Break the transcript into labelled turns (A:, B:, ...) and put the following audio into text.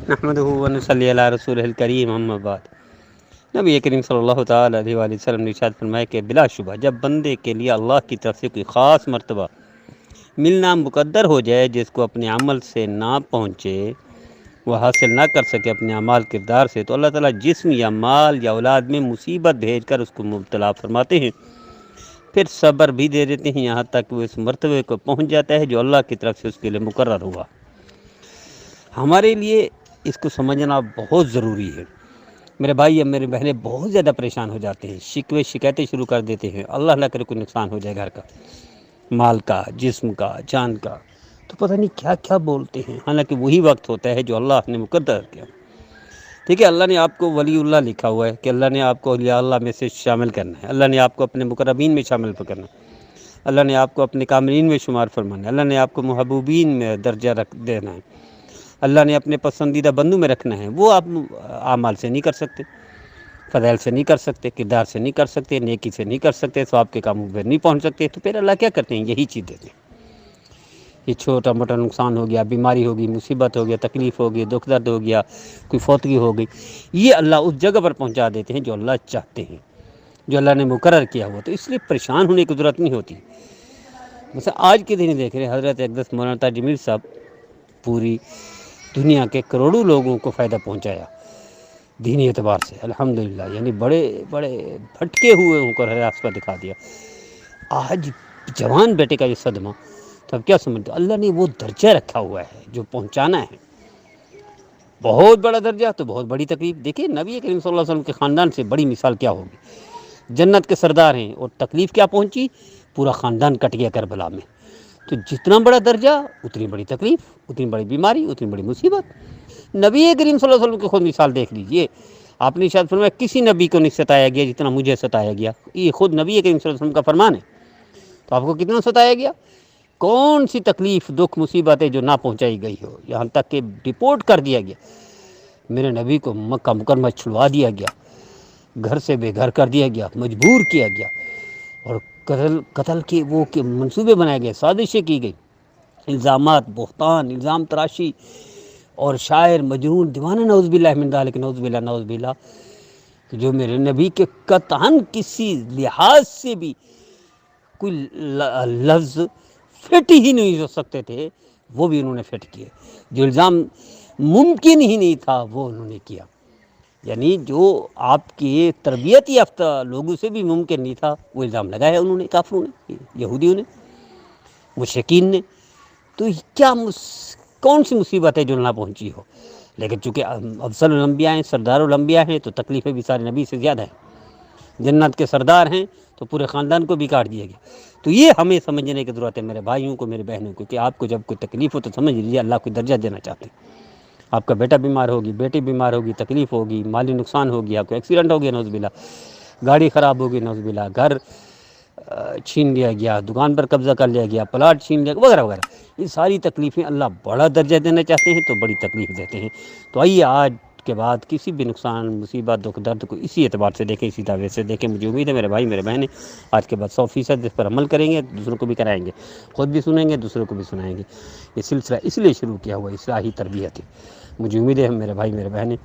A: نحمدہ و نصلی علی رسولہ الکریم، اما بعد۔ نبی کریم صلی اللہ تعالیٰ علیہ وآلہ وسلم نے ارشاد فرمایا کہ بلا شبہ جب بندے کے لیے اللہ کی طرف سے کوئی خاص مرتبہ ملنا مقدر ہو جائے جس کو اپنے عمل سے نہ پہنچے، وہ حاصل نہ کر سکے اپنے اعمال کردار سے، تو اللہ تعالیٰ جسم یا مال یا اولاد میں مصیبت بھیج کر اس کو مبتلا فرماتے ہیں، پھر صبر بھی دے دیتے ہیں یہاں تک وہ اس مرتبے کو پہنچ جاتا ہے جو اللہ کی طرف سے اس کے لیے مقرر ہوا۔ ہمارے لیے اس کو سمجھنا بہت ضروری ہے۔ میرے بھائی اور میرے بہنیں بہت زیادہ پریشان ہو جاتے ہیں، شکوے شکایتیں شروع کر دیتے ہیں، اللہ نہ کرے کوئی نقصان ہو جائے گھر کا، مال کا، جسم کا، جان کا، تو پتہ نہیں کیا کیا بولتے ہیں، حالانکہ وہی وقت ہوتا ہے جو اللہ نے مقرر کیا۔ ٹھیک ہے، اللہ نے آپ کو ولی اللہ لکھا ہوا ہے کہ اللہ نے آپ کو اولیاء اللہ میں سے شامل کرنا ہے، اللہ نے آپ کو اپنے مقربین میں شامل کرنا ہے، اللہ نے آپ کو اپنے کاملین میں شمار فرمانا ہے، اللہ نے آپ کو محبوبین میں درجہ رکھ دینا ہے، اللہ نے اپنے پسندیدہ بندوں میں رکھنا ہے۔ وہ آپ اعمال سے نہیں کر سکتے، فضائل سے نہیں کر سکتے، کردار سے نہیں کر سکتے، نیکی سے نہیں کر سکتے، ثواب کے کاموں پہ نہیں پہنچ سکتے، تو پھر اللہ کیا کرتے ہیں؟ یہی چیز دیتے ہیں۔ یہ چھوٹا موٹا نقصان ہو گیا، بیماری ہوگی، مصیبت ہو گیا، تکلیف ہو گئی، دکھ درد ہو گیا، کوئی فوتگی ہو گئی، یہ اللہ اس جگہ پر پہنچا دیتے ہیں جو اللہ چاہتے ہیں، جو اللہ نے مقرر کیا ہوا۔ تو اس لیے پریشان ہونے کی ضرورت نہیں ہوتی۔ مثلا آج کے دن دیکھ رہے ہیں حضرت اقدس مولانا طاہر جمیل صاحب پوری دنیا کے کروڑوں لوگوں کو فائدہ پہنچایا دینی اعتبار سے، الحمدللہ، یعنی بڑے بڑے بھٹکے ہوئے ان کو راستہ دکھا دیا۔ آج جوان بیٹے کا یہ صدمہ، تو اب کیا سمجھتے؟ اللہ نے وہ درجہ رکھا ہوا ہے جو پہنچانا ہے، بہت بڑا درجہ تو بہت بڑی تکلیف۔ دیکھیں نبی کریم صلی اللہ علیہ وسلم کے خاندان سے بڑی مثال کیا ہوگی، جنت کے سردار ہیں اور تکلیف کیا پہنچی؟ پورا خاندان کٹ گیا کربلا میں۔ تو جتنا بڑا درجہ اتنی بڑی تکلیف، اتنی بڑی بیماری، اتنی بڑی مصیبت۔ نبی کریم صلی اللہ علیہ وسلم کی خود مثال دیکھ لیجئے، آپ نے ارشاد فرمایا کسی نبی کو نہیں ستایا گیا جتنا مجھے ستایا گیا، یہ خود نبی کریم صلی اللہ علیہ وسلم کا فرمان ہے۔ تو آپ کو کتنا ستایا گیا؟ کون سی تکلیف، دکھ، مصیبتیں جو نہ پہنچائی گئی ہو، یہاں تک کہ ڈپورٹ کر دیا گیا، میرے نبی کو مکہ مکرمہ چھڑوا دیا گیا، گھر سے بے گھر کر دیا گیا، مجبور کیا گیا، اور قتل کے وہ کہ منصوبے بنائے گئے، سازشیں کی گئی، الزامات، بہتان، الزام تراشی، اور شاعر، مجنون، دیوانہ، نعوذ باللہ من ذالک، نعوذ باللہ، نعوذ باللہ، جو میرے نبی کے قطعاً کسی لحاظ سے بھی کوئی لفظ فٹ ہی نہیں ہو سکتے تھے، وہ بھی انہوں نے فٹ کیے۔ جو الزام ممکن ہی نہیں تھا وہ انہوں نے کیا، یعنی جو آپ کے تربیت یافتہ لوگوں سے بھی ممکن نہیں تھا وہ الزام لگایا انہوں نے، کافروں نے، یہودیوں نے، مشرکین نے۔ تو کیا کون سی مصیبت ہے جو نہ پہنچی ہو؟ لیکن چونکہ افضل الانبیاء ہیں، سردار الانبیاء ہیں، تو تکلیفیں بھی سارے نبی سے زیادہ ہیں۔ جنت کے سردار ہیں تو پورے خاندان کو بھی کاٹ دیا گیا۔ تو یہ ہمیں سمجھنے کی ضرورت ہے میرے بھائیوں کو، میرے بہنوں کو، کہ آپ کو جب کوئی تکلیف ہو تو سمجھ لیجیے اللہ کوئی درجہ دینا چاہتے ہیں۔ آپ کا بیٹا بیمار ہوگی، بیٹی بیمار ہوگی، تکلیف ہوگی، مالی نقصان ہو گیا، کوئی ایکسیڈنٹ ہو گیا نعوذ باللہ، گاڑی خراب ہوگی نعوذ باللہ، گھر چھین لیا گیا، دکان پر قبضہ کر لیا گیا، پلاٹ چھین لیا، وغیرہ وغیرہ، یہ ساری تکلیفیں اللہ بڑا درجہ دینا چاہتے ہیں تو بڑی تکلیف دیتے ہیں۔ تو آئیے آج کے بعد کسی بھی نقصان، مصیبت، دکھ درد کو اسی اعتبار سے دیکھیں، اسی دعوے سے دیکھیں۔ مجھے امید ہے میرے بھائی میرے بہنیں آج کے بعد 100% اس پر عمل کریں گے، دوسروں کو بھی کرائیں گے، خود بھی سنیں گے، دوسروں کو بھی سنائیں گے۔ یہ سلسلہ اس لیے شروع کیا ہوا اصلاحی تربیت ہے۔ مجھے امید ہے میرے بھائی میرے بہنیں